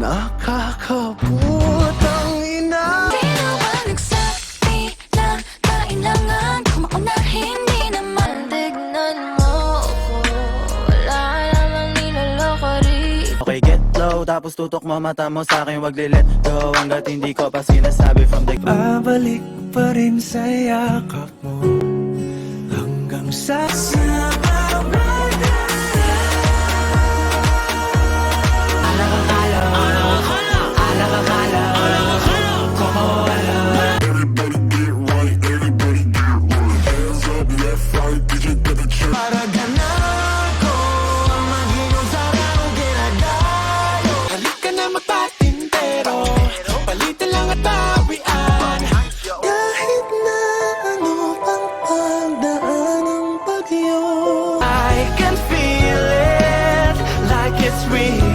nakakaputang ina. Di naman nagsabi na kailangan ko maunahin. Di naman tignan mo ko, wala namang niloloko rin. Okay, get low, tapos tutok mo mata mo sa'kin, wag li-let go hanggat hindi ko pa sinasabi from the Babalik pa rin sa yakap mo hanggang sa para ganan ko ang mag-inom sa raw ginagayo. Halika na magpatintero, palitan lang at bawian. Kahit na ano pang pagdaan ng bagyo, I can feel it like it's real.